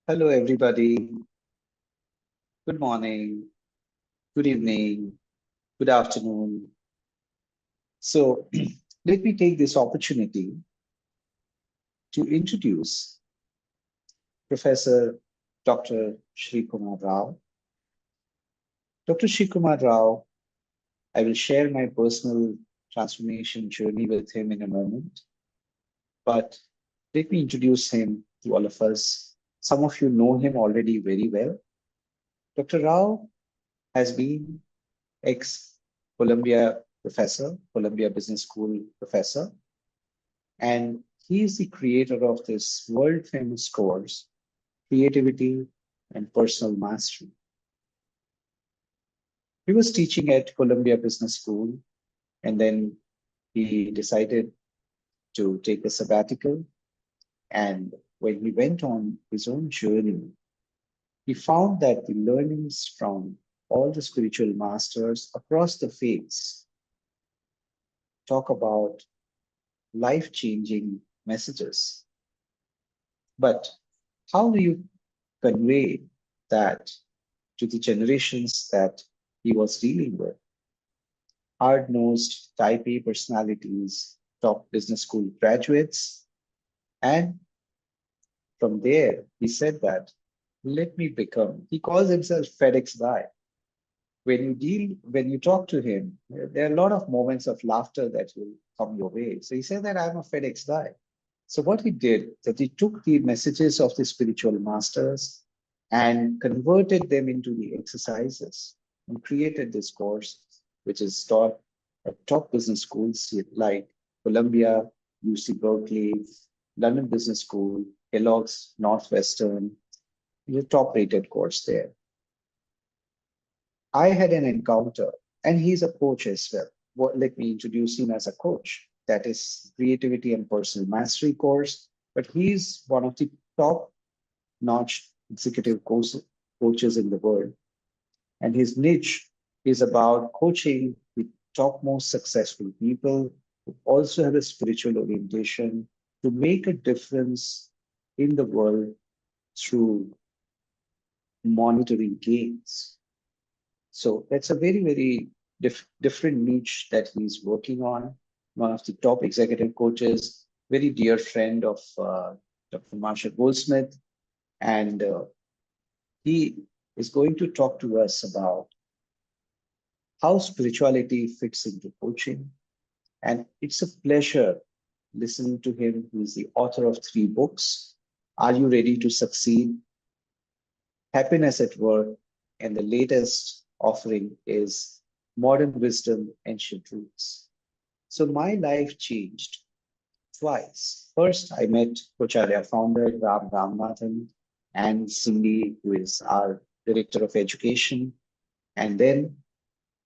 Hello, everybody. Good morning, good evening, good afternoon. So, let me take this opportunity to introduce Professor Dr. Srikumar Rao. Dr. Srikumar Rao, I will share my personal transformation journey with him in a moment, but let me introduce him to all of us. Some of you know him already very well. Dr. Rao has been ex Columbia professor, Columbia Business School professor, and he is the creator of this world famous course, Creativity and Personal Mastery. He was teaching at Columbia Business School, and then he decided to take a sabbatical. And when he went on his own journey, he found that the learnings from all the spiritual masters across the faiths talk about life changing messages. But how do you convey that to the generations that he was dealing with? Hard nosed type A personalities, top business school graduates. And from there, he said that, let me become, he calls himself FedEx guy. When you talk to him, there are a lot of moments of laughter that will come your way. So he said that I'm a FedEx guy. So what he did, that he took the messages of the spiritual masters and converted them into the exercises and created this course, which is taught at top business schools like Columbia, UC Berkeley, London Business School, Kellogg's, Northwestern, the top rated course there. I had an encounter, and he's a coach as well. Let me introduce him as a coach. That is Creativity and Personal Mastery course. But he's one of the top notch executive coaches in the world. And his niche is about coaching the topmost successful people who also have a spiritual orientation to make a difference in the world through monetary gains. So that's a very, very different niche that he's working on. One of the top executive coaches, very dear friend of Dr. Marsha Goldsmith. And he is going to talk to us about how spirituality fits into coaching. And it's a pleasure listening to him. He's the author of 3 books, Are You Ready to Succeed? Happiness at Work, and the latest offering is Modern Wisdom, Ancient Roots. So my life changed twice. First, I met Coacharya founder Ram Ramanathan and Cindy, who is our Director of Education. And then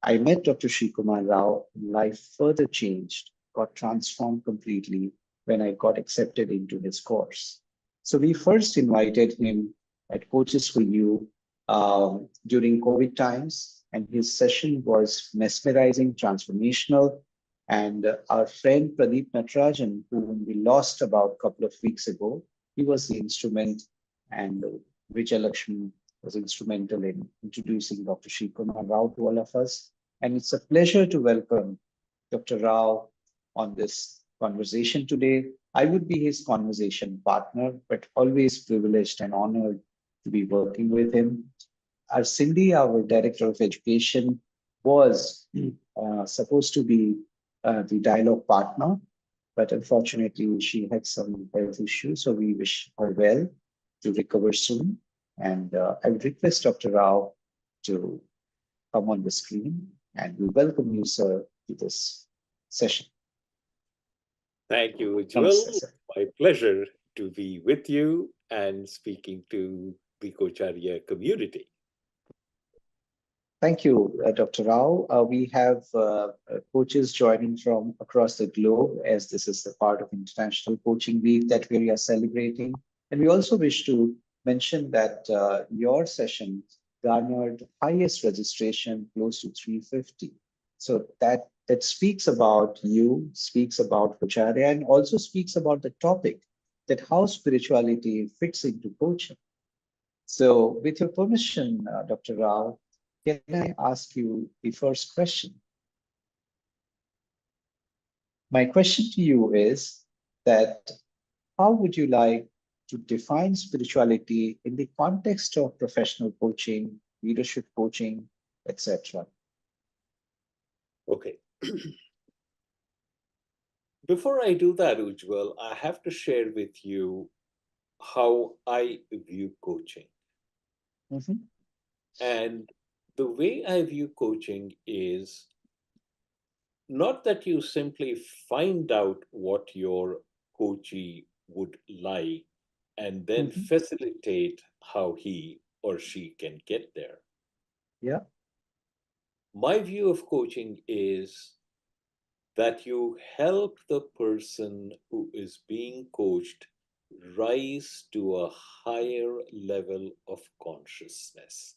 I met Dr. Srikumar Rao. Life further changed, got transformed completely when I got accepted into his course. So we first invited him at Coaches for You during COVID times, and his session was mesmerizing, transformational. And our friend Pradeep Natarajan, whom we lost about a couple of weeks ago, he was the instrument, and Vijay Lakshmi was instrumental in introducing Dr. Srikumar Rao to all of us. And it's a pleasure to welcome Dr. Rao on this conversation today. I would be his conversation partner, but always privileged and honored to be working with him. Our Cindy, our Director of Education, was supposed to be the dialogue partner, but unfortunately she had some health issues, so we wish her well to recover soon. And I would request Dr. Rao to come on the screen, and we welcome you, sir, to this session. Thank you, Namaste, Ujjwal. sir. My pleasure to be with you and speaking to the Coacharya community. Thank you, Dr. Rao. We have coaches joining from across the globe, as this is the part of International Coaching Week that we are celebrating. And we also wish to mention that your session garnered highest registration, close to 350. So that speaks about you, speaks about Coacharya, and also speaks about the topic that how spirituality fits into coaching. So, with your permission, Dr. Rao, can I ask you the first question? My question to you is that how would you like to define spirituality in the context of professional coaching, leadership coaching, etc.? Okay. Before I do that, Ujjwal, I have to share with you how I view coaching. Mhm, And the way I view coaching is not that you simply find out what your coachee would like and then mhm. facilitate how he or she can get there. Yeah. My view of coaching is that you help the person who is being coached rise to a higher level of consciousness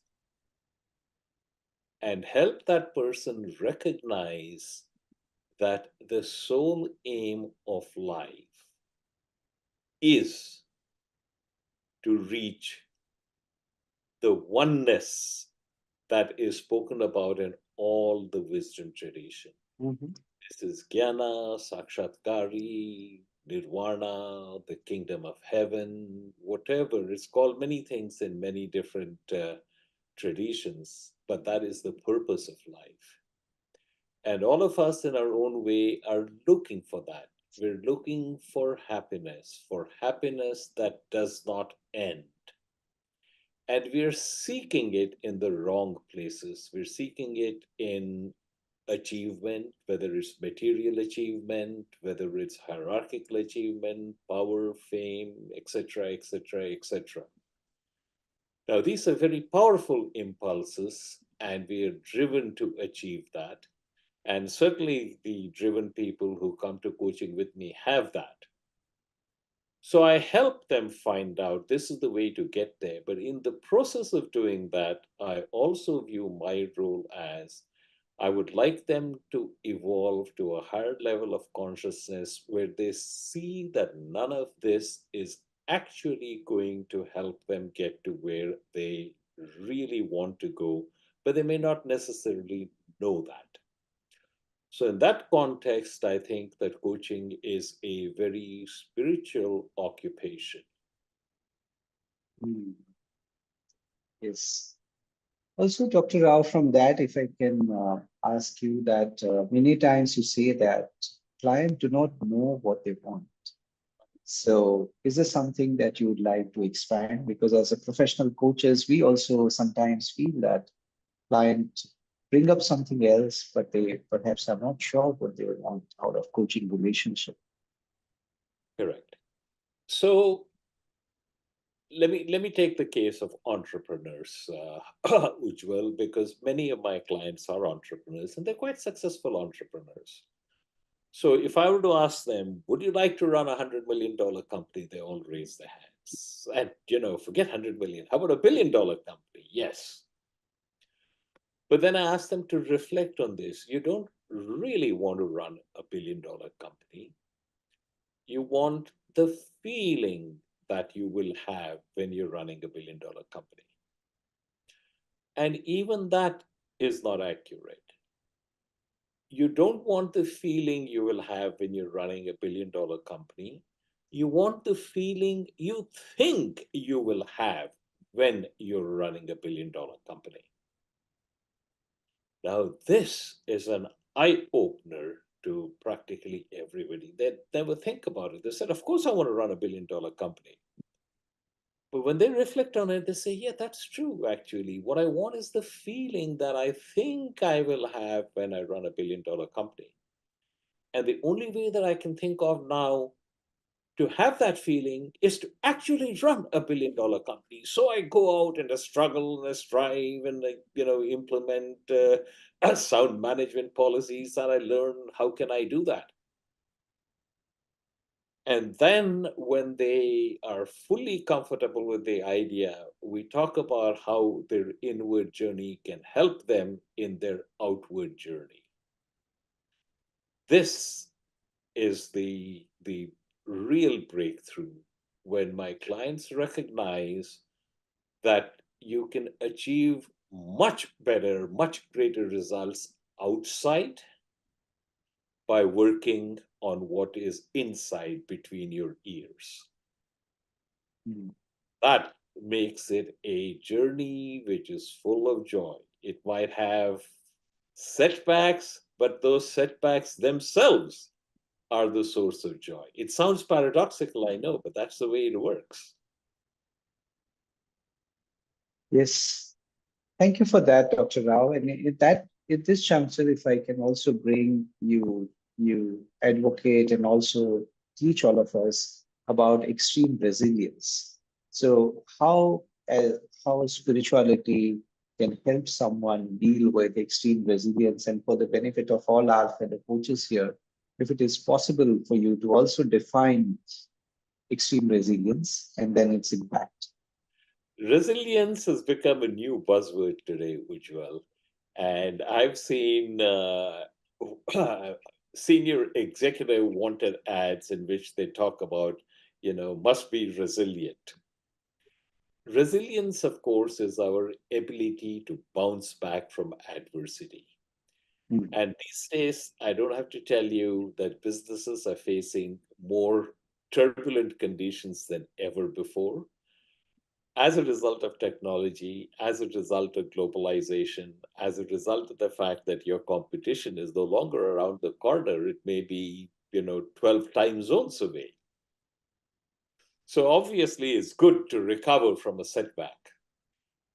and help that person recognize that the sole aim of life is to reach the oneness that is spoken about in all the wisdom tradition. Mhm. This is Jnana, Sakshatkari, Nirvana, the kingdom of heaven, whatever. It's called many things in many different traditions, but that is the purpose of life. And all of us, in our own way, are looking for that. We're looking for happiness that does not end. And we're seeking it in the wrong places. We're seeking it in achievement, whether it's material achievement, whether it's hierarchical achievement, power, fame, etc., etc., etc. Now, these are very powerful impulses, and we are driven to achieve that. And certainly, the driven people who come to coaching with me have that. So I help them find out this is the way to get there. But in the process of doing that, I also view my role as I would like them to evolve to a higher level of consciousness where they see that none of this is actually going to help them get to where they really want to go, but they may not necessarily know that. So, in that context, I think that coaching is a very spiritual occupation. Mm, yes. Also, Dr. Rao, from that, if I can ask you that many times you say that clients do not know what they want. So, is this something that you would like to expand? Because as a professional coaches, we also sometimes feel that client bring up something else, but they perhaps are not sure what they want out of coaching relationship. Correct. So, let me take the case of entrepreneurs, Ujjwal, because many of my clients are entrepreneurs and they're quite successful entrepreneurs. So, if I were to ask them, would you like to run $100 million company? They all raise their hands. And forget 100 million. How about $1 billion company? Yes. But then I ask them to reflect on this. You don't really want to run $1 billion company. You want the feeling that you will have when you're running $1 billion company. And even that is not accurate. You don't want the feeling you will have when you're running $1 billion company. You want the feeling you think you will have when you're running $1 billion company. Now, this is an eye opener to practically everybody. They never think about it. They said, Of course, I want to run a $1 billion company. But when they reflect on it, they say, Yeah, that's true, actually. What I want is the feeling that I think I will have when I run a $1 billion company. And the only way that I can think of now to have that feeling is to actually run a $1 billion company. So I go out and I struggle and I strive and I, implement sound management policies and I learn how can I do that. And then when they are fully comfortable with the idea, we talk about how their inward journey can help them in their outward journey. This is the real breakthrough when my clients recognize that you can achieve much better, much greater results outside by working on what is inside between your ears. Mm. That makes it a journey which is full of joy. It might have setbacks, but those setbacks themselves are the source of joy. It sounds paradoxical, I know, but that's the way it works. Yes. Thank you for that, Dr. Rao. And at this juncture, if I can also bring you advocate and also teach all of us about extreme resilience. So how spirituality can help someone deal with extreme resilience, and for the benefit of all our fellow coaches here, if it is possible for you to also define extreme resilience and then its impact. Resilience has become a new buzzword today, Ujjwal. And I've seen senior executive wanted ads in which they talk about, must be resilient. Resilience, of course, is our ability to bounce back from adversity. Mm, And these days, I don't have to tell you that businesses are facing more turbulent conditions than ever before as a result of technology, as a result of globalization, as a result of the fact that your competition is no longer around the corner, it may be, 12 time zones away. So obviously, it's good to recover from a setback.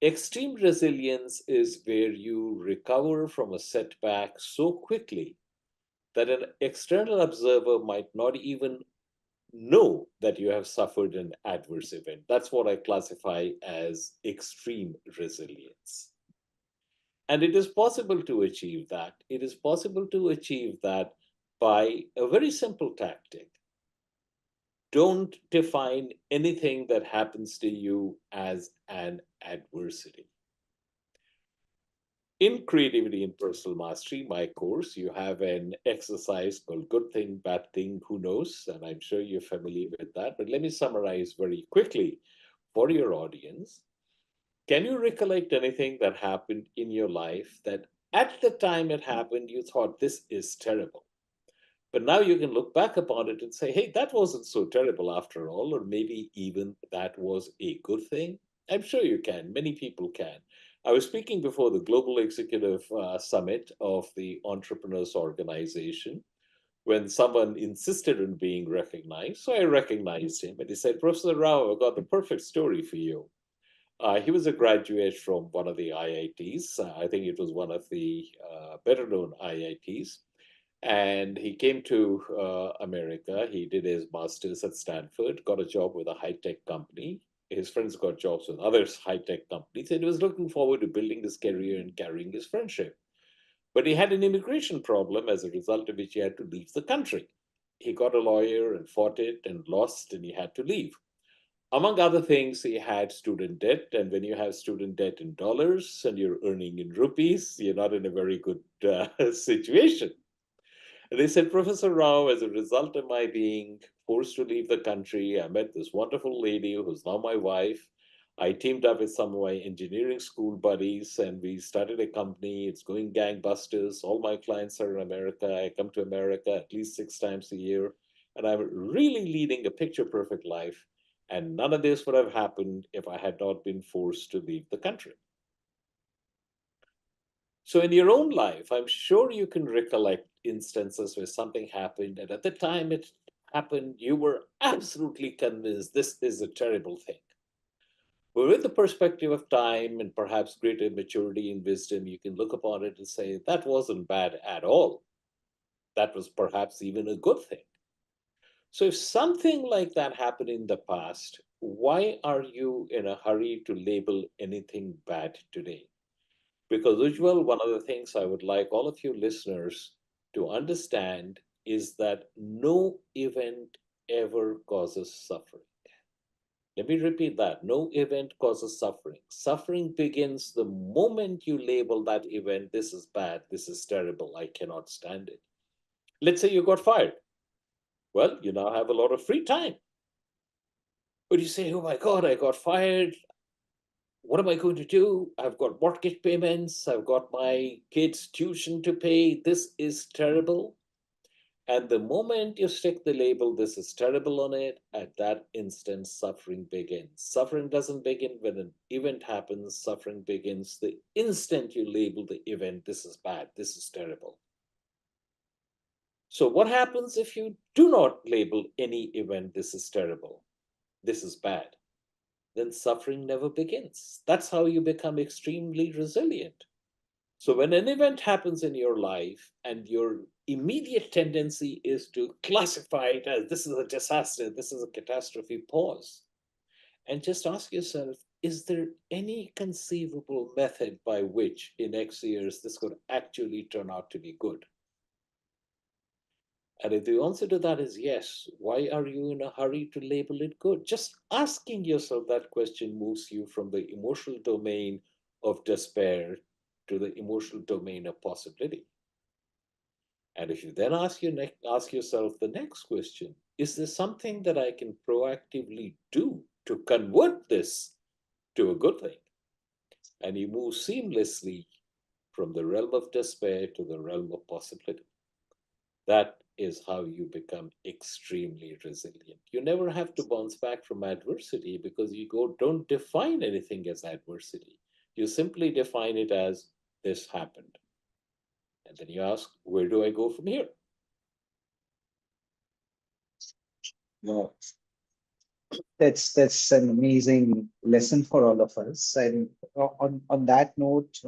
Extreme resilience is where you recover from a setback so quickly that an external observer might not even know that you have suffered an adverse event. That's what I classify as extreme resilience. And it is possible to achieve that. It is possible to achieve that by a very simple tactic. Don't define anything that happens to you as an adversity. In Creativity and Personal Mastery, my course, you have an exercise called Good Thing, Bad Thing, Who Knows? And I'm sure you're familiar with that. But let me summarize very quickly for your audience. Can you recollect anything that happened in your life that at the time it happened, you thought this is terrible? But now you can look back upon it and say, hey, that wasn't so terrible after all, or maybe even that was a good thing. I'm sure you can. Many people can. I was speaking before the Global Executive Summit of the Entrepreneurs Organization when someone insisted on being recognized. So I recognized him and he said, Professor Rao, I've got the perfect story for you. He was a graduate from one of the IITs. I think it was one of the better known IITs. And he came to America. He did his master's at Stanford, got a job with a high tech company. His friends got jobs with other high tech companies, and he was looking forward to building his career and carrying his friendship. But he had an immigration problem as a result of which he had to leave the country. He got a lawyer and fought it and lost, and he had to leave. Among other things, he had student debt. And when you have student debt in dollars and you're earning in rupees, you're not in a very good situation. And they said, Professor Rao, as a result of my being forced to leave the country, I met this wonderful lady who's now my wife. I teamed up with some of my engineering school buddies and we started a company. It's going gangbusters. All my clients are in America. I come to America at least 6 times a year. And I'm really leading a picture perfect life. And none of this would have happened if I had not been forced to leave the country. So, in your own life, I'm sure you can recollect instances where something happened, and at the time it happened, you were absolutely convinced this is a terrible thing. But with the perspective of time and perhaps greater maturity and wisdom, you can look upon it and say, that wasn't bad at all. That was perhaps even a good thing. So, if something like that happened in the past, why are you in a hurry to label anything bad today? Because, Ujjwal, one of the things I would like all of you listeners to understand is that no event ever causes suffering. Let me repeat that. No event causes suffering. Suffering begins the moment you label that event, this is bad, this is terrible, I cannot stand it. Let's say you got fired. Well, you now have a lot of free time. But you say, oh my God, I got fired. What am I going to do? I've got mortgage payments, I've got my kids' tuition to pay. This is terrible. And the moment you stick the label, this is terrible on it, at that instant, suffering begins. Suffering doesn't begin when an event happens, suffering begins the instant you label the event, this is bad, this is terrible. So, what happens if you do not label any event, this is terrible, this is bad? Then suffering never begins. That's how you become extremely resilient. So when an event happens in your life and your immediate tendency is to classify it as this is a disaster, this is a catastrophe, pause and just ask yourself, is there any conceivable method by which in X years this could actually turn out to be good? And if the answer to that is yes, why are you in a hurry to label it good? Just asking yourself that question moves you from the emotional domain of despair to the emotional domain of possibility. And if you then ask yourself the next question, is there something that I can proactively do to convert this to a good thing? And you move seamlessly from the realm of despair to the realm of possibility. That is how you become extremely resilient. You never have to bounce back from adversity because don't define anything as adversity. You simply define it as this happened. And then you ask, where do I go from here? Wow. That's an amazing lesson for all of us. And on that note,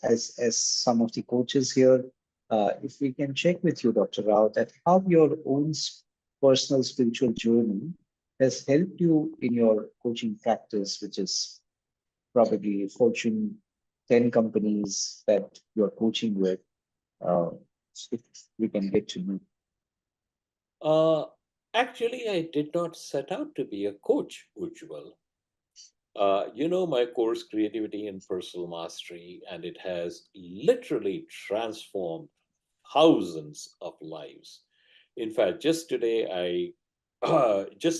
as some of the coaches here, if we can check with you, Dr. Rao, that how your own personal spiritual journey has helped you in your coaching practice, which is probably Fortune 10 companies that you're coaching with. Uh, if we can get to know. Uh, Actually, I did not set out to be a coach, Ujjwal. My course, Creativity and Personal Mastery, and it has literally transformed thousands of lives. In fact, just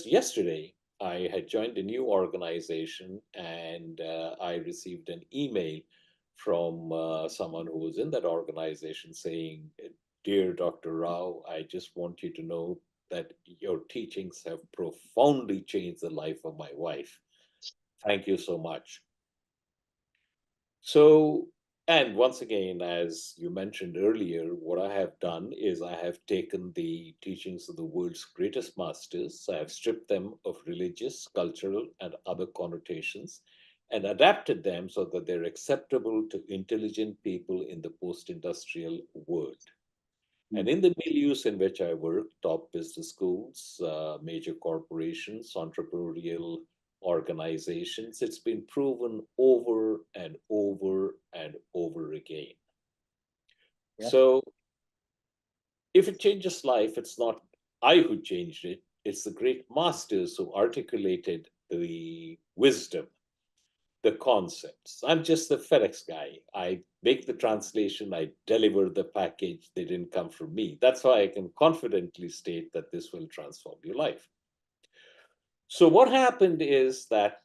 yesterday, I had joined a new organization and I received an email from someone who was in that organization saying, Dear Dr. Rao, I just want you to know that your teachings have profoundly changed the life of my wife. Thank you so much. So, and once again, as you mentioned earlier, what I have done is I have taken the teachings of the world's greatest masters, I have stripped them of religious, cultural, and other connotations and adapted them so that they're acceptable to intelligent people in the post industrial world. And in the milieux in which I work, top business schools, major corporations, entrepreneurial organizations, it's been proven over and over and over again. Yeah. So if it changes life, it's not I who changed it, it's the great masters who articulated the wisdom, the concepts. I'm just the FedEx guy. I make the translation, I deliver the package. They didn't come from me. That's why I can confidently state that this will transform your life. So, what happened is that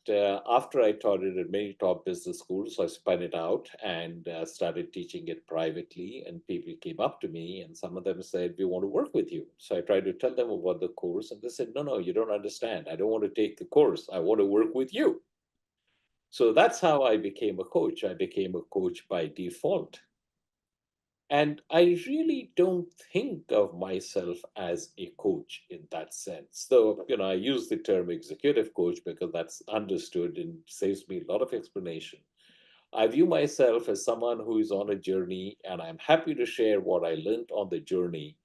after I taught it at many top business schools, I spun it out and started teaching it privately. And people came up to me, and some of them said, We want to work with you. So, I tried to tell them about the course, and they said, No, no, you don't understand. I don't want to take the course. I want to work with you. So that's how I became a coach. I became a coach by default. And I really don't think of myself as a coach in that sense. Though, I use the term executive coach because that's understood and saves me a lot of explanation. I view myself as someone who is on a journey, and I'm happy to share what I learned on the journey.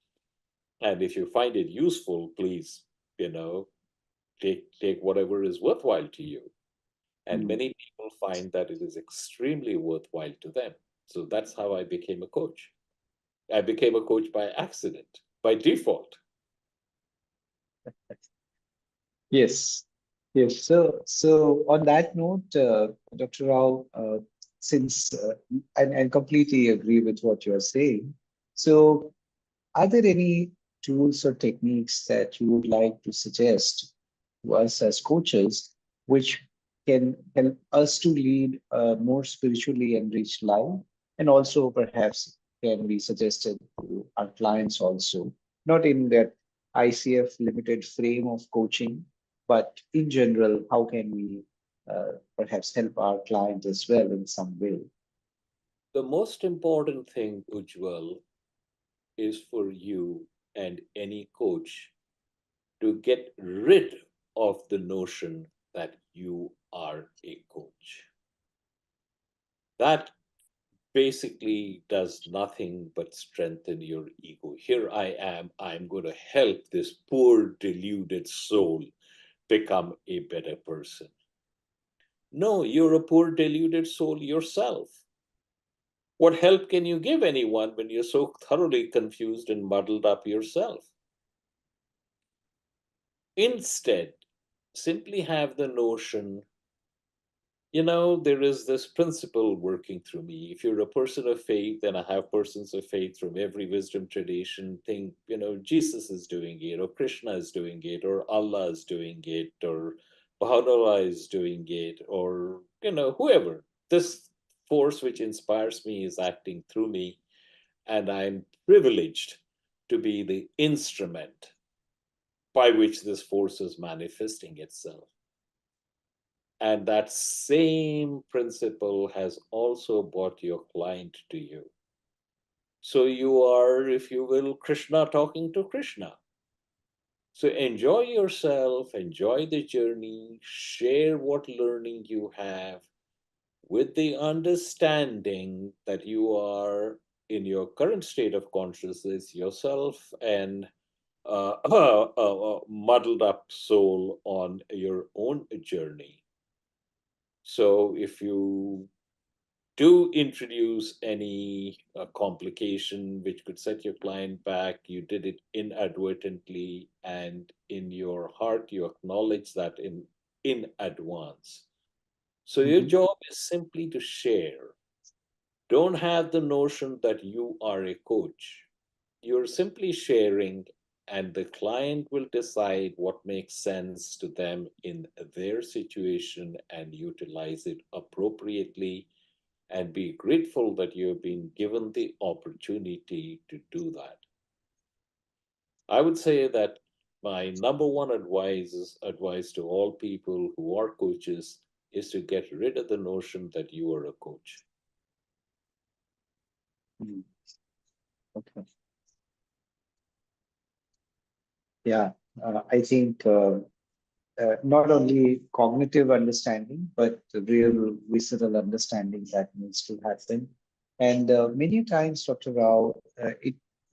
And if you find it useful, please, you know, take whatever is worthwhile to you. And Mm. many people find that it is extremely worthwhile to them. So that's how I became a coach. I became a coach by accident, by default. Yes. Yes. So on that note, Dr. Rao, since and completely agree with what you're saying. So, are there any tools or techniques that you would like to suggest to us as coaches, which can help us to lead a more spiritually enriched life, and also perhaps can be suggested to our clients also, not in that ICF limited frame of coaching, but in general, how can we perhaps help our client as well in some way? The most important thing, Ujjwal, is for you and any coach to get rid of the notion that you are a coach. That basically does nothing but strengthen your ego. Here I am, I'm going to help this poor, deluded soul become a better person. No, you're a poor, deluded soul yourself. What help can you give anyone when you're so thoroughly confused and muddled up yourself? Instead, simply have the notion, there is this principle working through me. If you're a person of faith, and I have persons of faith from every wisdom tradition, think, Jesus is doing it, or Krishna is doing it, or Allah is doing it, or Baha'u'llah is doing it, or, whoever. This force which inspires me is acting through me, and I'm privileged to be the instrument by which this force is manifesting itself. And that same principle has also brought your client to you. So you are, if you will, Krishna talking to Krishna. So enjoy yourself, enjoy the journey, share what learning you have with the understanding that you are in your current state of consciousness yourself and muddled up soul on your own journey. So if you do introduce any complication which could set your client back, you did it inadvertently, and in your heart you acknowledge that in advance. So your Mhm. job is simply to share. Don't have the notion that you are a coach. You're simply sharing, and the client will decide what makes sense to them in their situation and utilize it appropriately, and be grateful that you have been given the opportunity to do that. I would say that my number one advice to all people who are coaches is to get rid of the notion that you are a coach. Mm. Okay. Yeah, I think not only cognitive understanding, but the real visceral understanding that needs to happen. And many times, Dr. Rao,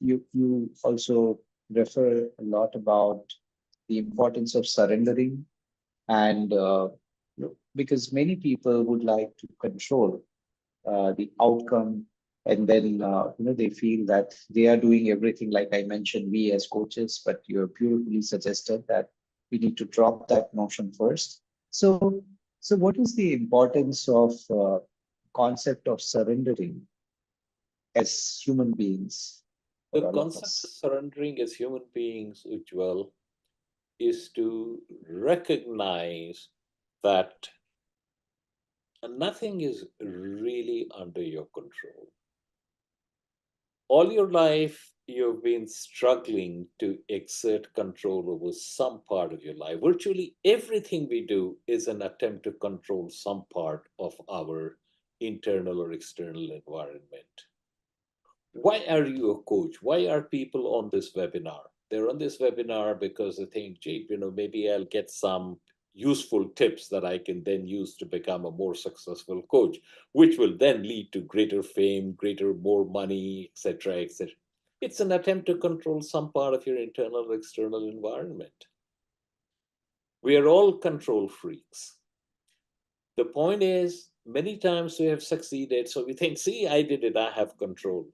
you also refer a lot about the importance of surrendering, and because many people would like to control the outcome, and then they feel that they are doing everything, like I mentioned, we as coaches, but you have beautifully suggested that we need to drop that notion first. So so what is the importance of concept of surrendering as human beings The for all of concept of us? surrendering as human beings, Ujjwal, is to recognize that nothing is really under your control. All your life, you've been struggling to exert control over some part of your life. Virtually everything we do is an attempt to control some part of our internal or external environment. Why are you a coach? Why are people on this webinar? They're on this webinar because they think, gee, maybe I'll get some useful tips that I can then use to become a more successful coach, which will then lead to greater fame, greater, more money, etc., etc. It's an attempt to control some part of your internal or external environment. We are all control freaks. The point is, many times we have succeeded, so we think, see, I did it, I have control.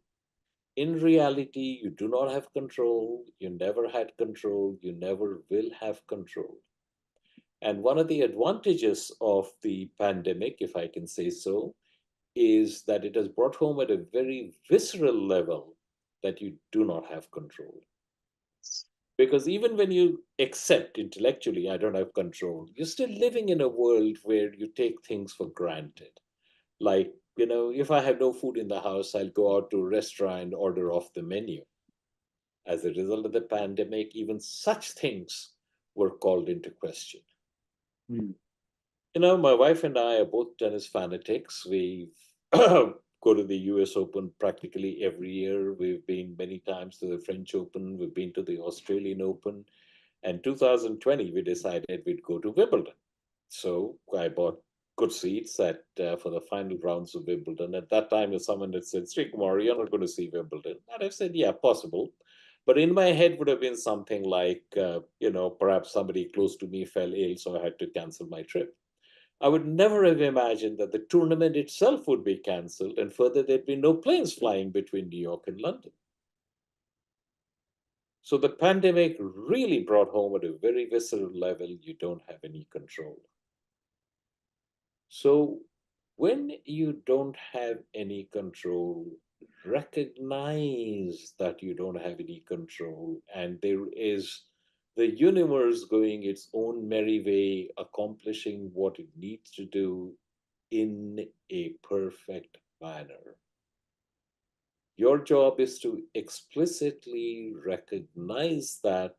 In reality, you do not have control, you never had control, you never will have control. And one of the advantages of the pandemic, if I can say so, is that it has brought home at a very visceral level that you do not have control. Because even when you accept intellectually, I don't have control, you're still living in a world where you take things for granted. Like, if I have no food in the house, I'll go out to a restaurant and order off the menu. As a result of the pandemic, even such things were called into question. Mm, My wife and I are both tennis fanatics. We go to the US Open practically every year. We've been many times to the French Open. We've been to the Australian Open. And 2020, we decided we'd go to Wimbledon. So I bought good seats for the final rounds of Wimbledon. At that time, if someone had said, Srikumar, you're not going to see Wimbledon, I'd have said, yeah, possible. But in my head would have been something like, perhaps somebody close to me fell ill, so I had to cancel my trip. I would never have imagined that the tournament itself would be cancelled, and further, there'd be no planes flying between New York and London. So the pandemic really brought home at a very visceral level you don't have any control. So when you don't have any control, recognize that you don't have any control, and there is the universe going its own merry way, accomplishing what it needs to do in a perfect manner. Your job is to explicitly recognize that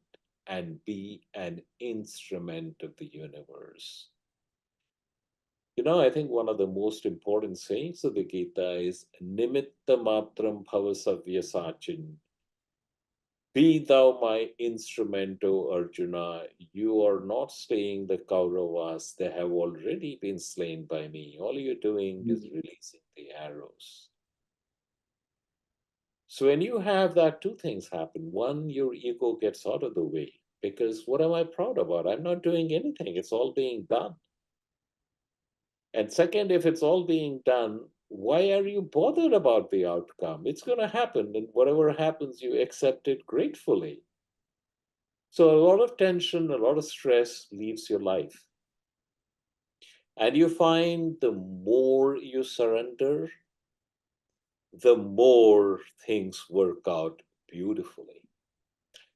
and be an instrument of the universe. I think one of the most important sayings of the Gita is Nimitta Matram Bhavasavya Sachin. Be thou my instrument, O Arjuna. You are not slaying the Kauravas. They have already been slain by me. All you're doing is mm, releasing the arrows. So when you have that, two things happen. One, your ego gets out of the way because what am I proud about? I'm not doing anything. It's all being done. And second, if it's all being done, why are you bothered about the outcome? It's going to happen, and whatever happens, you accept it gratefully. So a lot of tension, a lot of stress leaves your life. And you find the more you surrender, the more things work out beautifully.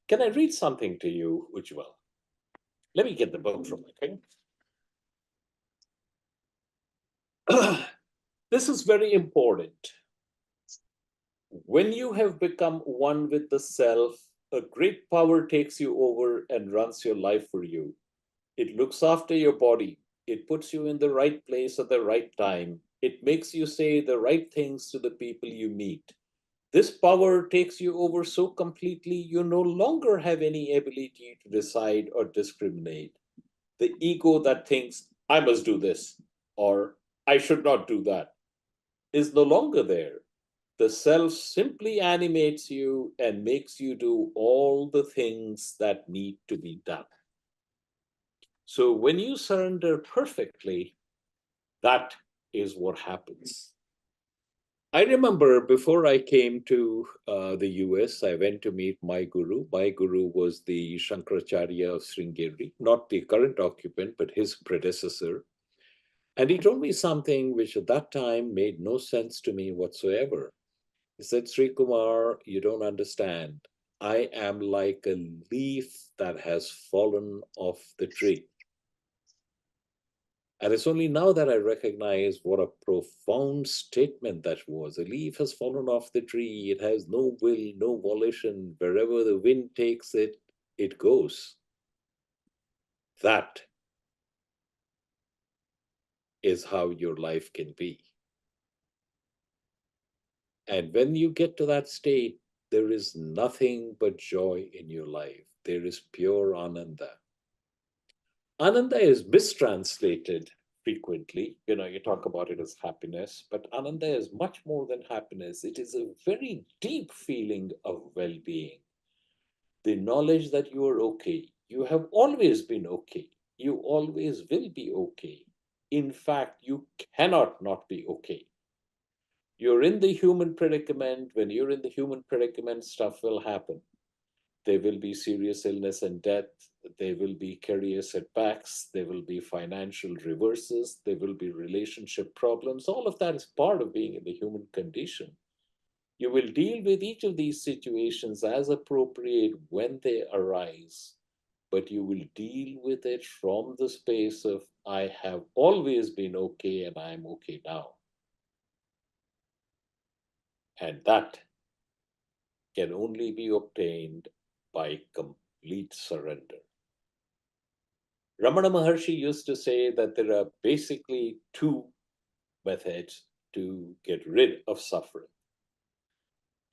Can I read something to you, Ujjwal? Let me get the book from okay. This is very important. When you have become one with the self, a great power takes you over and runs your life for you. It looks after your body. It puts you in the right place at the right time. It makes you say the right things to the people you meet. This power takes you over so completely you no longer have any ability to decide or discriminate. The ego that thinks, I must do this or I should not do that, is no longer there. The self simply animates you and makes you do all the things that need to be done. So when you surrender perfectly, that is what happens. I remember before I came to the US, I went to meet my guru. My guru was the Shankaracharya of Sringeri, not the current occupant, but his predecessor. And he told me something which at that time made no sense to me whatsoever. He said, Sri Kumar, you don't understand. I am like a leaf that has fallen off the tree. And it's only now that I recognize what a profound statement that was. A leaf has fallen off the tree. It has no will, no volition. Wherever the wind takes it, it goes. That is how your life can be. And when you get to that state, there is nothing but joy in your life. There is pure ananda. Ananda is mistranslated frequently. You talk about it as happiness, but Ananda is much more than happiness. It is a very deep feeling of well being. The knowledge that you are okay. You have always been okay. You always will be okay. In fact, you cannot not be okay. You're in the human predicament. When you're in the human predicament, stuff will happen. There will be serious illness and death. There will be career setbacks. There will be financial reverses. There will be relationship problems. All of that is part of being in the human condition. You will deal with each of these situations as appropriate when they arise, but you will deal with it from the space of, I have always been okay and I'm okay now. And that can only be obtained by complete surrender. Ramana Maharshi used to say that there are basically two methods to get rid of suffering.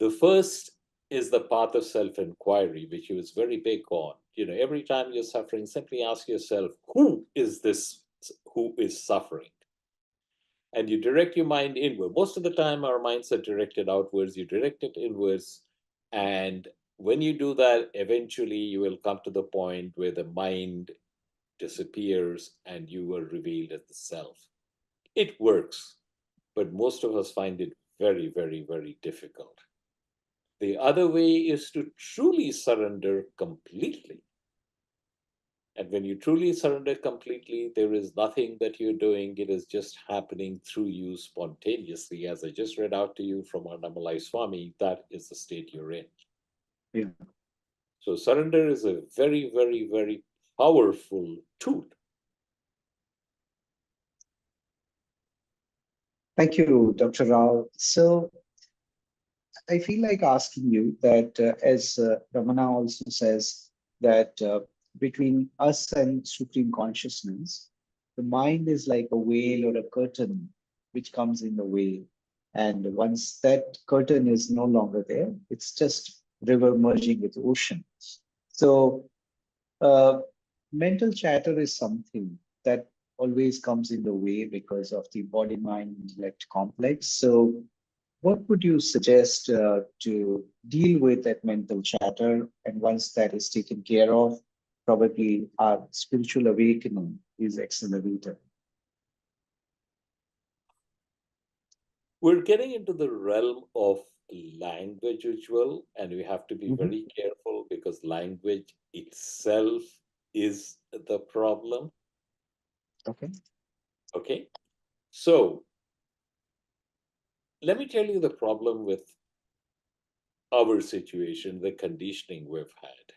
The first is the path of self inquiry, which he was very big on. Every time you're suffering, simply ask yourself, who is this who is suffering? And you direct your mind inward. Most of the time, our minds are directed outwards. You direct it inwards. And when you do that, eventually you will come to the point where the mind disappears and you are revealed as the self. It works, but most of us find it very, very, very difficult. The other way is to truly surrender completely. And when you truly surrender completely, there is nothing that you're doing. It is just happening through you spontaneously. As I just read out to you from Annamalai Swami, that is the state you're in. Yeah. So surrender is a very, very, very powerful tool. Thank you, Dr. Rao. So I feel like asking you that, as Ramana also says, that between us and Supreme Consciousness, the mind is like a veil or a curtain which comes in the way. And once that curtain is no longer there, it's just river merging with ocean. So uh, mental chatter is something that always comes in the way because of the body mind intellect complex. So what would you suggest to deal with that mental chatter? And once that is taken care of, probably our spiritual awakening is accelerated. We're getting into the realm of language as well, and we have to be Mhm. very careful because language itself is the problem. Okay. Okay. So let me tell you the problem with our situation, the conditioning we've had.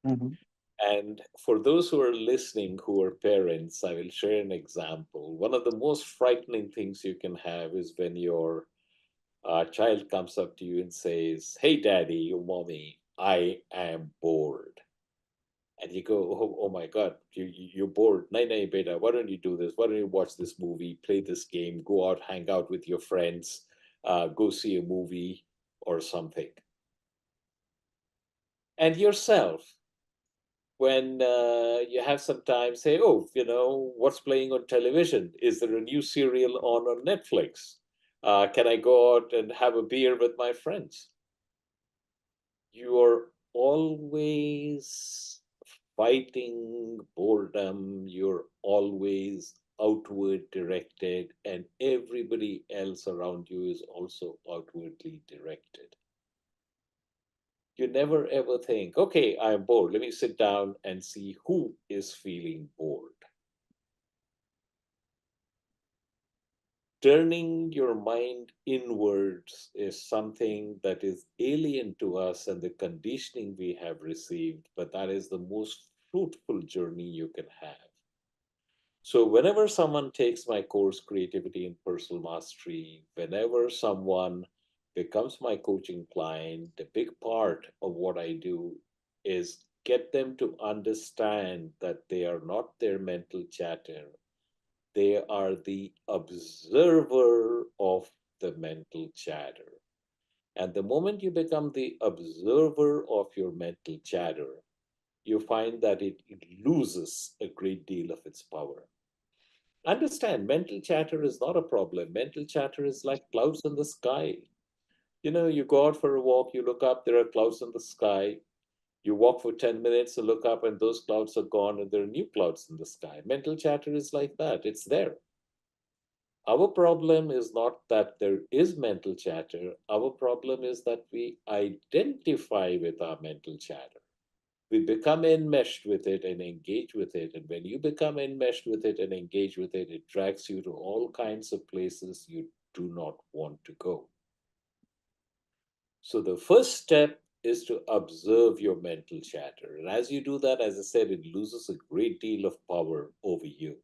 Mhm. And for those who are listening who are parents, I will share an example. One of the most frightening things you can have is when your child comes up to you and says, "Hey, daddy, or mommy, I am bored." And you go, "Oh my God, you're bored. Nay, nay, beta, why don't you do this? Why don't you watch this movie, play this game, go out, hang out with your friends, go see a movie or something?" And yourself, when you have some time, say, "Oh, what's playing on television? Is there a new serial on Netflix? Can I go out and have a beer with my friends?" You're always fighting boredom, you're always outward directed, and everybody else around you is also outwardly directed. You never ever think, okay, I'm bored. Let me sit down and see who is feeling bored. Turning your mind inwards is something that is alien to us and the conditioning we have received, but that is the most fruitful journey you can have. So, whenever someone takes my course, Creativity and Personal Mastery, whenever someone becomes my coaching client, a big part of what I do is get them to understand that they are not their mental chatter, they are the observer of the mental chatter. And the moment you become the observer of your mental chatter, you find that it loses a great deal of its power. Understand, mental chatter is not a problem. Mental chatter is like clouds in the sky. You go out for a walk, you look up, there are clouds in the sky. You walk for 10 minutes and look up, and those clouds are gone, and there are new clouds in the sky. Mental chatter is like that, it's there. Our problem is not that there is mental chatter. Our problem is that we identify with our mental chatter. We become enmeshed with it and engage with it. And when you become enmeshed with it and engage with it, it drags you to all kinds of places you do not want to go. So the first step is to observe your mental chatter. And as you do that, as I said, it loses a great deal of power over you.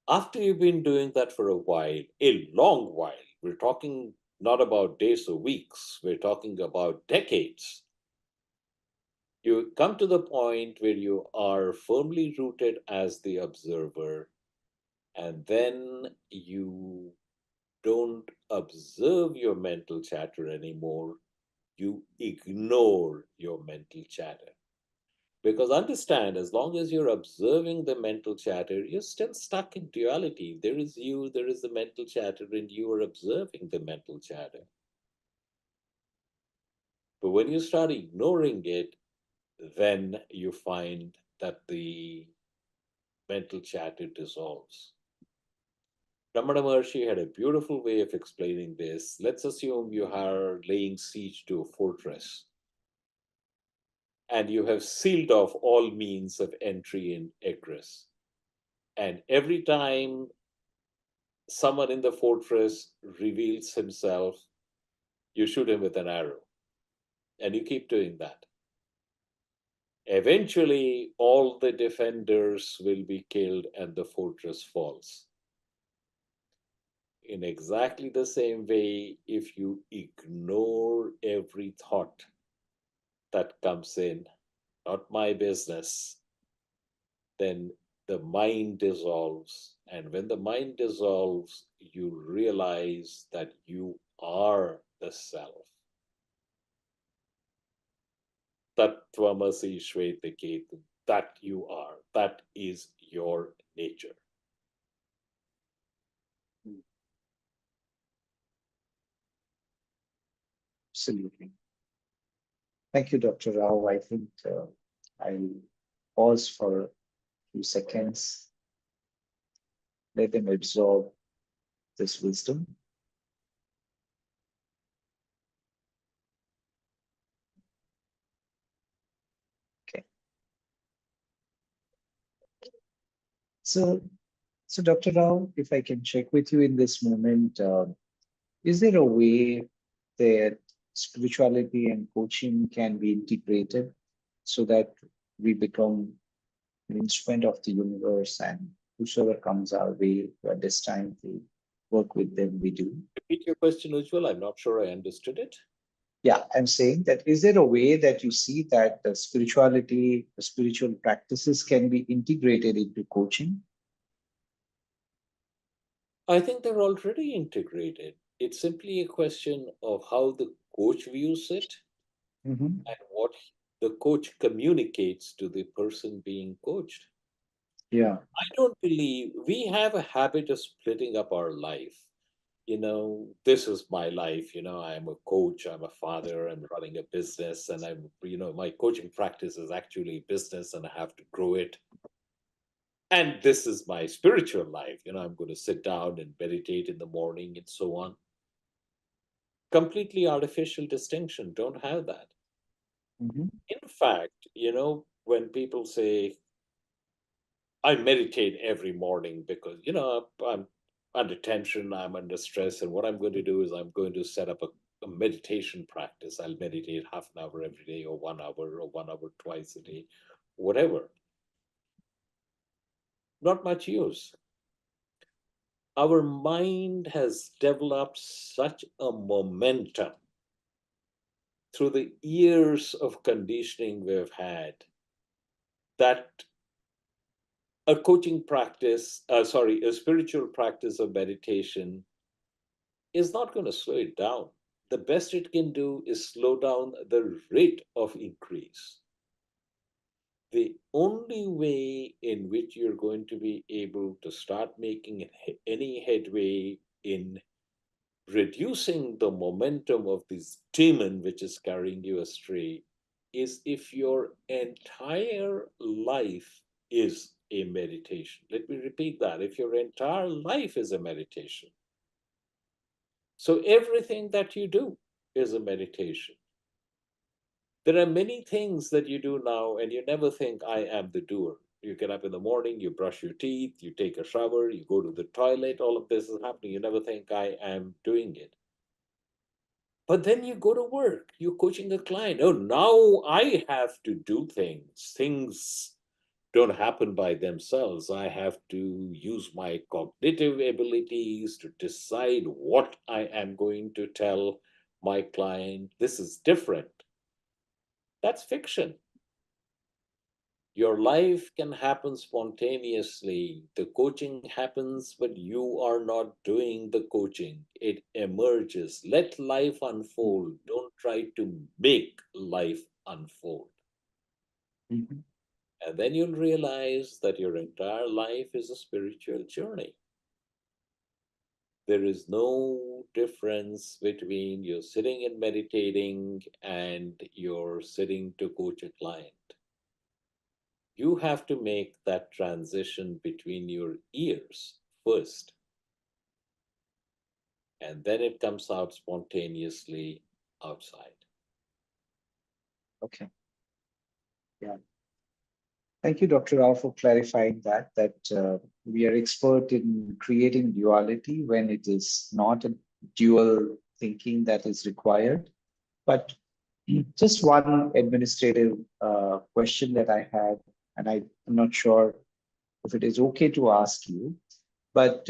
After you've been doing that for a while, a long while, we're talking not about days or weeks, we're talking about decades, you come to the point where you are firmly rooted as the observer, and then you don't observe your mental chatter anymore, you ignore your mental chatter. Because understand, as long as you're observing the mental chatter, you're still stuck in duality. There is you, there is the mental chatter, and you are observing the mental chatter. But when you start ignoring it, then you find that the mental chatter dissolves. Ramana Maharshi had a beautiful way of explaining this. Let's assume you are laying siege to a fortress and you have sealed off all means of entry and egress. And every time someone in the fortress reveals himself, you shoot him with an arrow. And you keep doing that. Eventually, all the defenders will be killed and the fortress falls. In exactly the same way, if you ignore every thought that comes in, not my business, then the mind dissolves. And when the mind dissolves, you realize that you are the self. Tattvamasi Shvetaketu, that you are. That is your nature. Mm, absolutely. Thank you, Dr. Rao. I think I'll pause for a few seconds, let them absorb this wisdom. Okay. So, so Dr. Rao, if I can check with you in this moment, is there a way that spirituality and coaching can be integrated so that we become an instrument of the universe and whosoever comes our way to understand to work with them, we do? Repeat your question, Ujjwal. I'm not sure I understood it. Yeah, I'm saying that is there a way that you see that the spirituality, the spiritual practices can be integrated into coaching? I think they're already integrated. It's simply a question of how the coach views it Mhm. and what the coach communicates to the person being coached. Yeah. I don't believe we have a habit of splitting up our life. This is my life. I'm a coach, I'm a father, I'm running a business, and my coaching practice is actually business and I have to grow it. And this is my spiritual life. I'm going to sit down and meditate in the morning and so on. Completely artificial distinction. Don't have that. Mhm. In fact, when people say, I meditate every morning because, I'm under tension, I'm under stress, and what I'm going to do is I'm going to set up a meditation practice. I'll meditate half an hour every day, or 1 hour, or 1 hour twice a day, whatever. Not much use. Our mind has developed such a momentum through the years of conditioning we've had that a spiritual practice of meditation is not going to slow it down. The best it can do is slow down the rate of increase. The only way in which you're going to be able to start making any headway in reducing the momentum of this demon which is carrying you astray is if your entire life is a meditation. Let me repeat that. If your entire life is a meditation, so everything that you do is a meditation. There are many things that you do now, and you never think, I am the doer. You get up in the morning, you brush your teeth, you take a shower, you go to the toilet, all of this is happening. You never think, I am doing it. But then you go to work, you're coaching a client. Oh, now I have to do things. Things don't happen by themselves. I have to use my cognitive abilities to decide what I am going to tell my client. This is different. That's fiction. Your life can happen spontaneously. The coaching happens, but you are not doing the coaching. It emerges. Let life unfold. Don't try to make life unfold. Mhm. And then you'll realize that your entire life is a spiritual journey. There is no difference between you're sitting and meditating and you're sitting to coach a client. You have to make that transition between your ears first, and then it comes out spontaneously outside. Okay. Yeah. Thank you, Dr. Rao, for clarifying that we are expert in creating duality when it is not a dual thinking that is required. But just one administrative question that I had, and I'm not sure if it is okay to ask you, but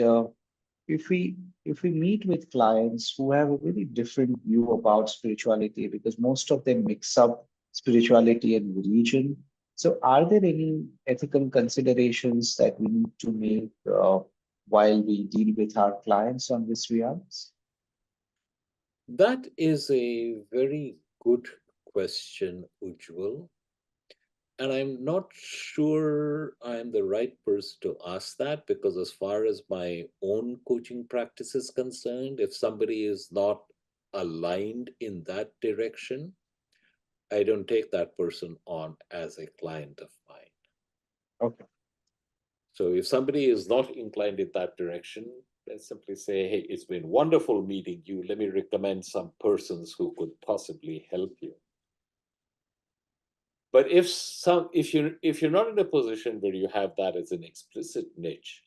if we if we meet with clients who have a very different view about spirituality, because most of them mix up spirituality and religion, so are there any ethical considerations that we need to make while we deal with our clients on this realms? That is a very good question, Ujjwal. And I'm not sure I'm the right person to ask that because, as far as my own coaching practice is concerned, if somebody is not aligned in that direction, I don't take that person on as a client of mine. Okay. So if somebody is not inclined in that direction, then simply say, hey, it's been wonderful meeting you. Let me recommend some persons who could possibly help you. But if you're not in a position where you have that as an explicit niche,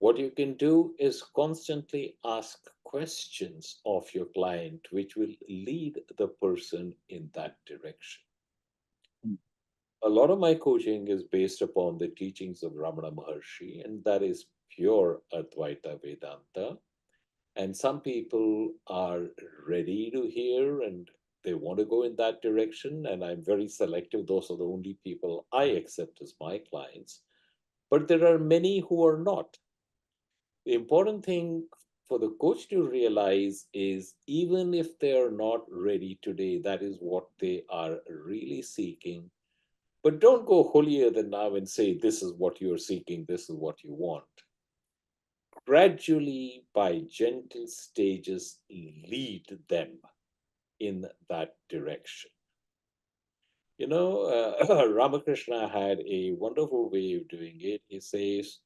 what you can do is constantly ask questions of your client, which will lead the person in that direction. Mm. A lot of my coaching is based upon the teachings of Ramana Maharshi, and that is pure Advaita Vedanta. And some people are ready to hear and they want to go in that direction. And I'm very selective. Those are the only people I accept as my clients. But there are many who are not. The important thing for the coach to realize is even if they are not ready today, that is what they are really seeking. But don't go holier than thou and say, this is what you're seeking, this is what you want. Gradually, by gentle stages, lead them in that direction. Ramakrishna had a wonderful way of doing it. He says,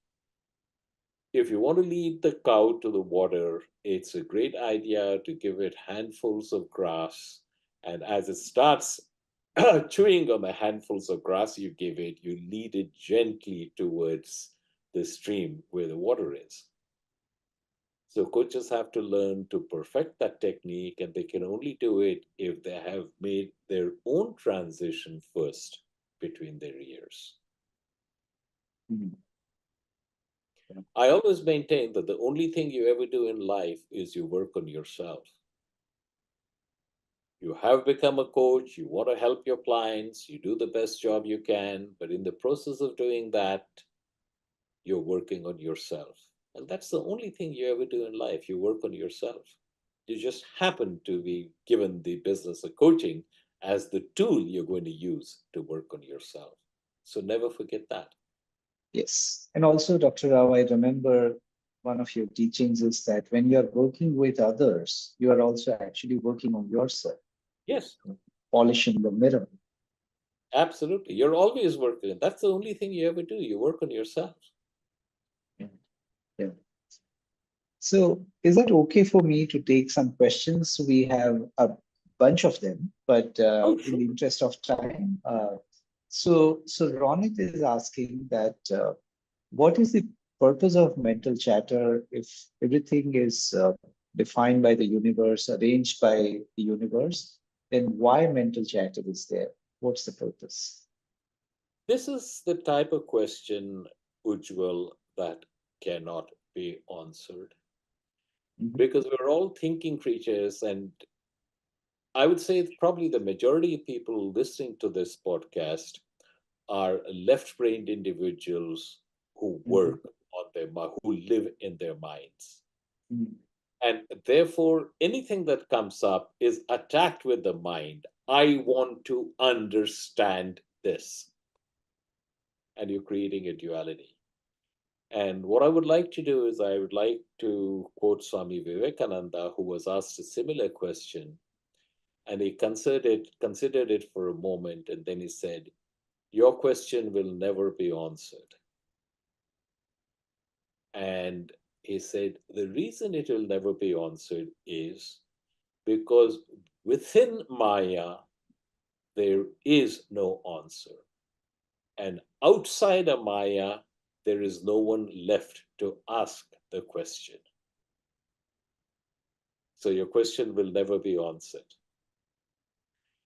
if you want to lead the cow to the water, it's a great idea to give it handfuls of grass. And as it starts chewing on the handfuls of grass you give it, you lead it gently towards the stream where the water is. So coaches have to learn to perfect that technique, and they can only do it if they have made their own transition first between their ears. Mm. Yeah. I always maintain that the only thing you ever do in life is you work on yourself. You have become a coach, you want to help your clients, you do the best job you can, but in the process of doing that, you're working on yourself. And that's the only thing you ever do in life. You work on yourself. You just happen to be given the business of coaching as the tool you're going to use to work on yourself. So never forget that. Yes. And also, Dr. Rao, I remember one of your teachings is that when you're working with others, you are also actually working on yourself, Yes, polishing the mirror. absolutely. You're always working. That's the only thing you ever do. You work on yourself. Yeah. Yeah. So, is it okay for me to take some questions? We have a bunch of them, but Oh, in sure. the interest of time, so Ronit is asking that what is the purpose of mental chatter if everything is defined by the universe, arranged by the universe, then why mental chatter is there? What's the purpose? This is the type of question, Ujjwal, that cannot be answered Mhm, because we're all thinking creatures. And I would say probably the majority of people listening to this podcast are left brained individuals who mhm, work on who live in their minds. mhm. And therefore, anything that comes up is attacked with the mind. I want to understand this. And you're creating a duality. And what I would like to do is, I would like to quote Swami Vivekananda, who was asked a similar question. And he considered it for a moment. And then he said, your question will never be answered. And he said, the reason it will never be answered is because within Maya, there is no answer. And outside of Maya, there is no one left to ask the question. So your question will never be answered.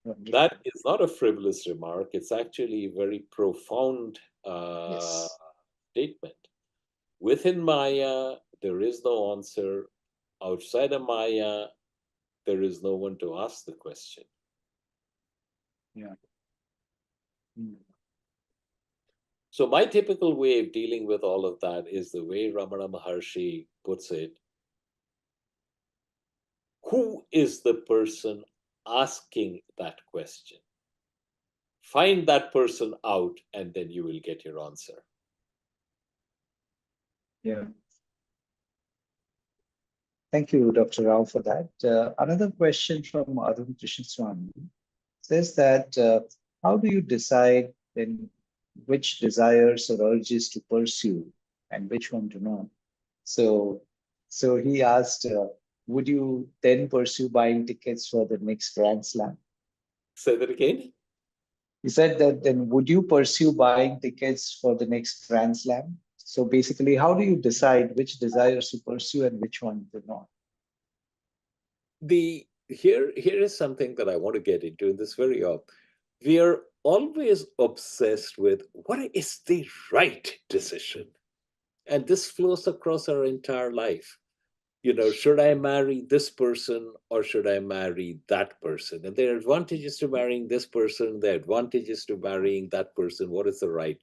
Wonderful. That is not a frivolous remark. It's actually a very profound Yes. statement. Within Maya, there is no answer. Outside of Maya, there is no one to ask the question. Yeah. Mm. So, my typical way of dealing with all of that is the way Ramana Maharshi puts it: who is the person asking that question? Find that person out, and then you will get your answer. Yeah. Thank you, Dr. Rao, for that. Another question from Arun Krishnaswamy says that how do you decide then which desires or urges to pursue and which one to not? So, so he asked, would you then pursue buying tickets for the next Grand Slam? Say that again. He said that then would you pursue buying tickets for the next Grand Slam? So basically, how do you decide which desires to pursue and which one to not? The here is something that I want to get into in this very up. We are always obsessed with what is the right decision, and this flows across our entire life. Should I marry this person or should I marry that person? And there are advantages to marrying this person, there are advantages to marrying that person. What is the right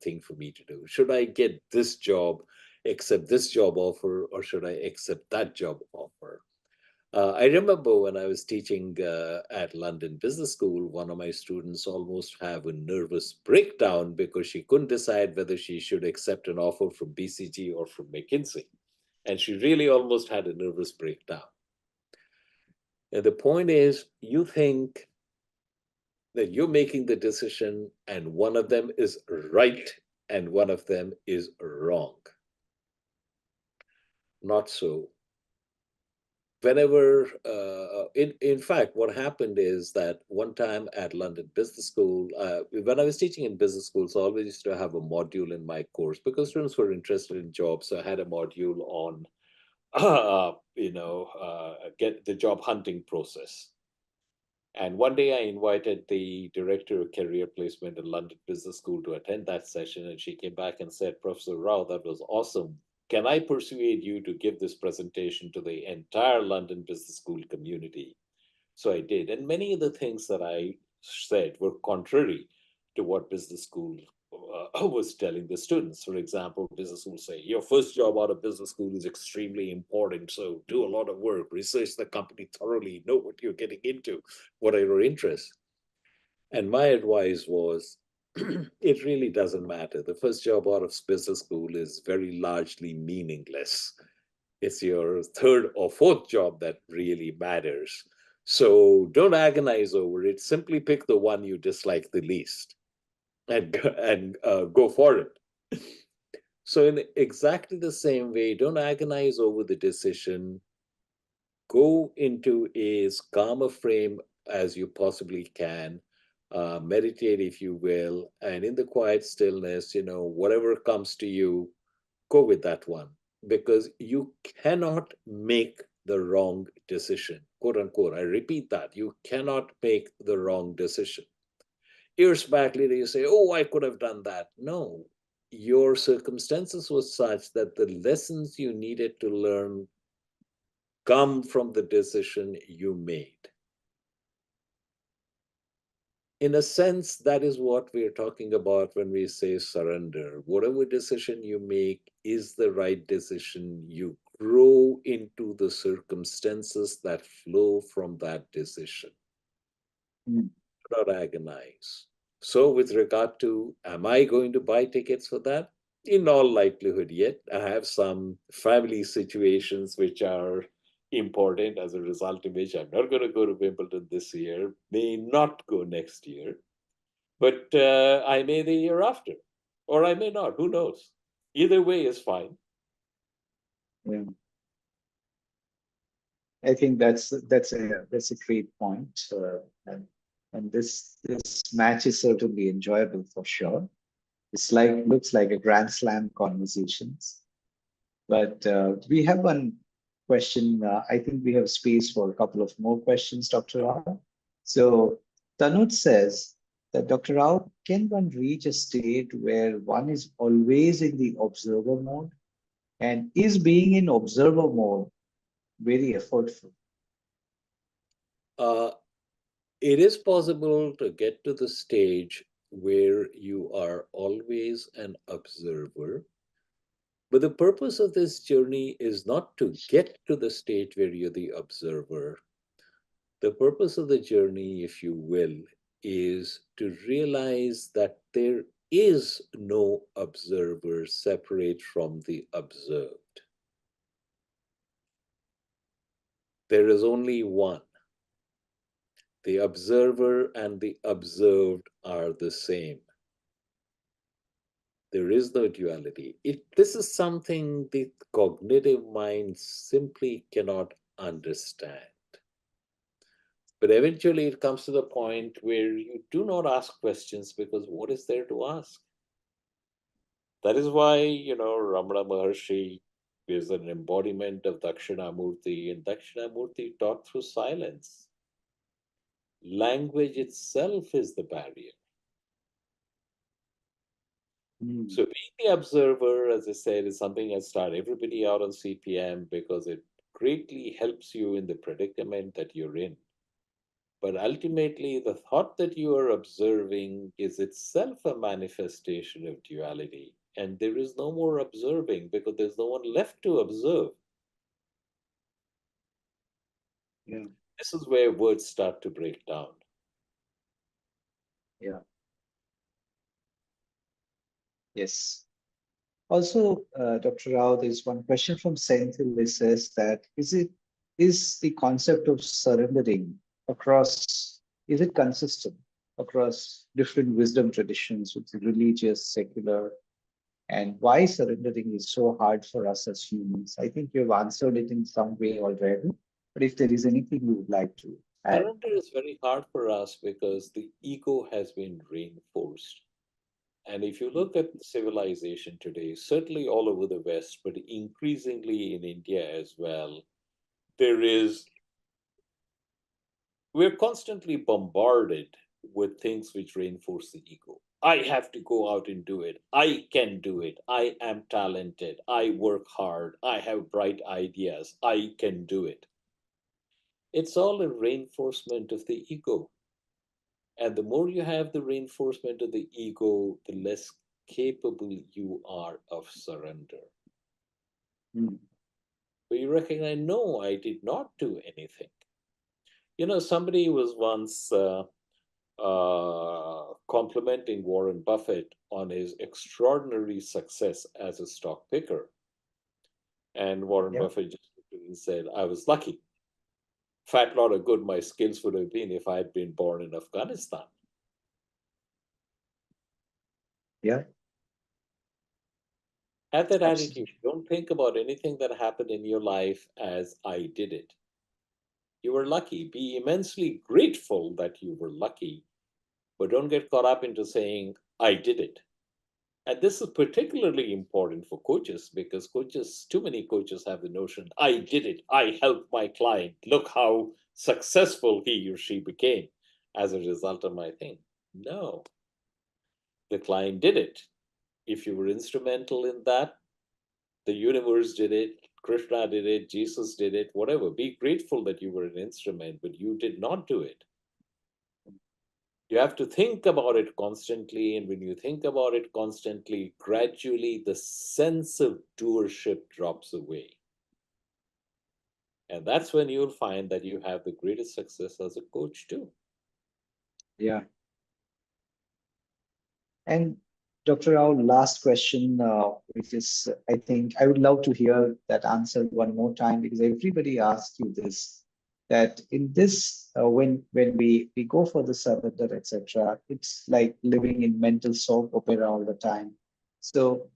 thing for me to do? Should I get this job, accept this job offer, or should I accept that job offer? I remember when I was teaching at London Business School, one of my students almost have a nervous breakdown because she couldn't decide whether she should accept an offer from BCG or from McKinsey. And she really almost had a nervous breakdown. And the point is, you think that you're making the decision, and one of them is right and one of them is wrong. Not so. Whenever, in fact, what happened is that one time at London Business School, when I was teaching in business schools, I always used to have a module in my course because students were interested in jobs. So I had a module on get the job hunting process. And one day I invited the director of career placement at London Business School to attend that session. And she came back and said, Professor Rao, that was awesome. Can I persuade you to give this presentation to the entire London Business School community? So I did. And many of the things that I said were contrary to what business school was telling the students. For example, business school say, your first job out of business school is extremely important. So do a lot of work, research the company thoroughly, know what you're getting into, what are your interests. And my advice was, it really doesn't matter. The first job out of business school is very largely meaningless. It's your third or fourth job that really matters. So don't agonize over it. Simply pick the one you dislike the least and go for it. So in exactly the same way, don't agonize over the decision. Go into as calm a frame as you possibly can. Meditate, if you will, and in the quiet stillness, whatever comes to you, go with that one because you cannot make the wrong decision, quote unquote. I repeat that. You cannot make the wrong decision. Years back later, you say, oh, I could have done that. No, your circumstances were such that the lessons you needed to learn come from the decision you made. In a sense, that is what we are talking about when we say surrender. Whatever decision you make is the right decision. You grow into the circumstances that flow from that decision. Mm. Do not agonize. So, with regard to, am I going to buy tickets for that? In all likelihood, yet. I have some family situations which are important, as a result of which I'm not going to go to Wimbledon this year, may not go next year, but I may the year after, or I may not. Who knows? Either way is fine. Yeah. I think that's a great point, and this match is certainly enjoyable for sure. It's like looks like a Grand Slam conversations. But we have one question. I think we have space for a couple of more questions, Dr. Rao. So Tanuj says that Dr. Rao, can one reach a state where one is always in the observer mode? And is being in observer mode very effortful? Uh, it is possible to get to the stage where you are always an observer. But the purpose of this journey is not to get to the stage where you're the observer. The purpose of the journey, if you will, is to realize that there is no observer separate from the observed. There is only one. The observer and the observed are the same. There is no duality. This is something the cognitive mind simply cannot understand. But eventually it comes to the point where you do not ask questions because what is there to ask? That is why, Ramana Maharshi is an embodiment of Dakshinamurti, and Dakshinamurti taught through silence. Language itself is the barrier. Hmm. So being the observer, as I said, is something I start everybody out on CPM because it greatly helps you in the predicament that you're in. But ultimately, the thought that you are observing is itself a manifestation of duality. And there is no more observing because there's no one left to observe. Yeah, This is where words start to break down. yeah, yes. Also, Dr. Rao, there's one question from Senthil. It says that is the concept of surrendering across is it consistent across different wisdom traditions, with religious, secular, and why surrendering is so hard for us as humans? I think you've answered it in some way already, but if there is anything you would like to add. Surrender is very hard for us because the ego has been reinforced. And if you look at civilization today, certainly all over the West, but increasingly in India as well, there is we're constantly bombarded with things which reinforce the ego. I have to go out and do it. I can do it. I am talented. I work hard. I have bright ideas. I can do it. It's all a reinforcement of the ego. And the more you have the reinforcement of the ego, the less capable you are of surrender. Hmm. But you recognize, no, I did not do anything. Somebody was once complimenting Warren Buffett on his extraordinary success as a stock picker. And Warren Yeah, Buffett just looked at him and said, I was lucky. Fat lot of good my skills would have been if I had been born in Afghanistan. yeah, Have that attitude. absolutely. Don't think about anything that happened in your life as I did it. You were lucky. Be immensely grateful that you were lucky, but don't get caught up into saying, I did it. And this is particularly important for coaches because coaches, too many coaches have the notion, I did it, I helped my client, look how successful he or she became as a result of my thing. No, the client did it. If you were instrumental in that, the universe did it, Krishna did it, Jesus did it, whatever. Be grateful that you were an instrument, but you did not do it. You have to think about it constantly, and when you think about it constantly, gradually the sense of doership drops away. And that's when you'll find that you have the greatest success as a coach, too. Yeah. And Dr. Rao, last question, which is, I think I would love to hear that answer one more time because everybody asks you this, that in this, when we go for the surrender, etc., it's like living in mental soap opera all the time. So,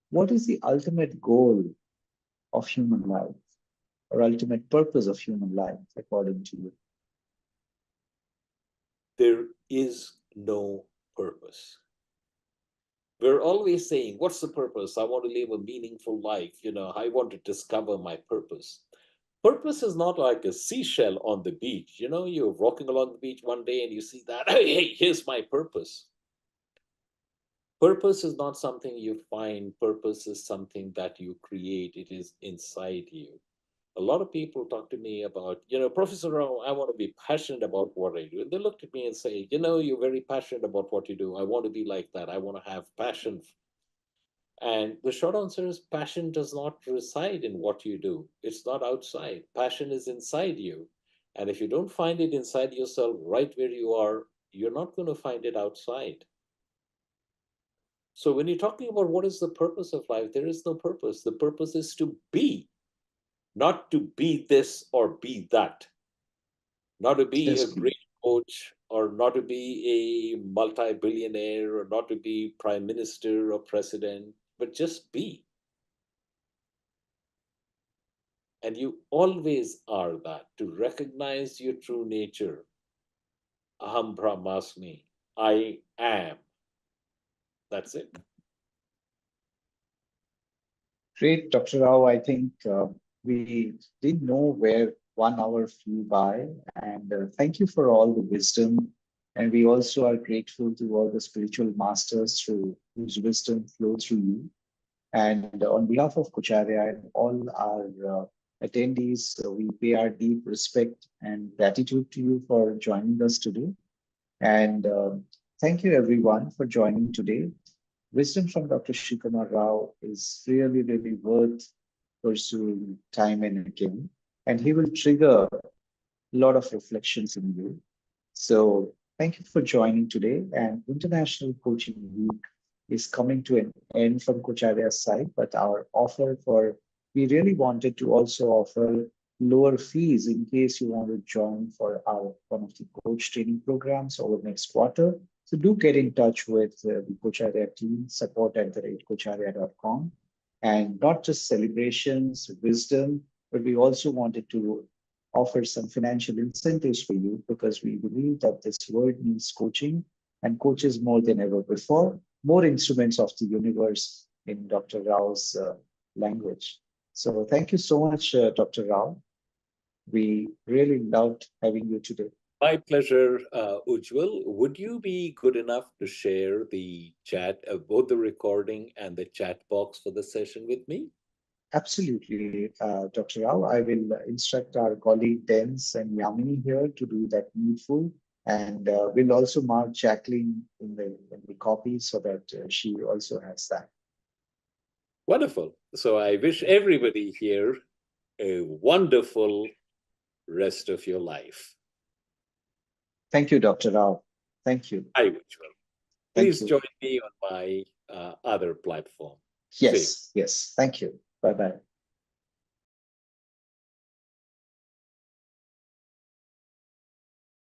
what is the ultimate goal of human life or ultimate purpose of human life, according to you? There is no purpose. We're always saying, what's the purpose? I want to live a meaningful life. I want to discover my purpose. Purpose is not like a seashell on the beach. You're walking along the beach one day and you see that, hey, here's my purpose. Purpose is not something you find, purpose is something that you create, it is inside you. A lot of people talk to me about, Professor Rao, I want to be passionate about what I do. And they look at me and say, you're very passionate about what you do. I want to be like that. I want to have passion. And the short answer is passion does not reside in what you do. It's not outside. Passion is inside you. And if you don't find it inside yourself, right where you are, you're not going to find it outside. So when you're talking about what is the purpose of life, there is no purpose. The purpose is to be, not to be this or be that, not to be a Yes, great coach or not to be a multi-billionaire or not to be prime minister or president, but just be. And you always are that, to recognize your true nature. Aham Brahmasmi. I am. That's it. great, Dr. Rao. I think we didn't know where 1 hour flew by, and thank you for all the wisdom. And we also are grateful to all the spiritual masters through whose wisdom flow through you. And on behalf of Coacharya and all our attendees, we pay our deep respect and gratitude to you for joining us today. And thank you, everyone, for joining today. Wisdom from Dr. Srikumar Rao is really, really worth pursuing time and again. And he will trigger a lot of reflections in you. So thank you for joining today. And International Coaching Week is coming to an end from Coacharya's side, but our offer for, we really wanted to also offer lower fees in case you want to join for our one of the coach training programs over next quarter. So do get in touch with the Coacharya team, support@coacharya.com. And not just celebrations, wisdom, but we also wanted to offer some financial incentives for you because we believe that this world needs coaching and coaches more than ever before, more instruments of the universe in Dr. Rao's language. So thank you so much, Dr. Rao. We really loved having you today. My pleasure, Ujjwal. Would you be good enough to share the chat, both the recording and the chat box for the session with me? Absolutely, Dr. Rao. I will instruct our colleague Dens and Yamini here to do that needful. And we'll also mark Jacqueline in the copy so that she also has that. Wonderful. So I wish everybody here a wonderful rest of your life. Thank you, Dr. Rao. Thank you. Hi, Ujjwal. Thank Please you. join me on my other platform. See you. Yes, yes. Thank you. Bye bye.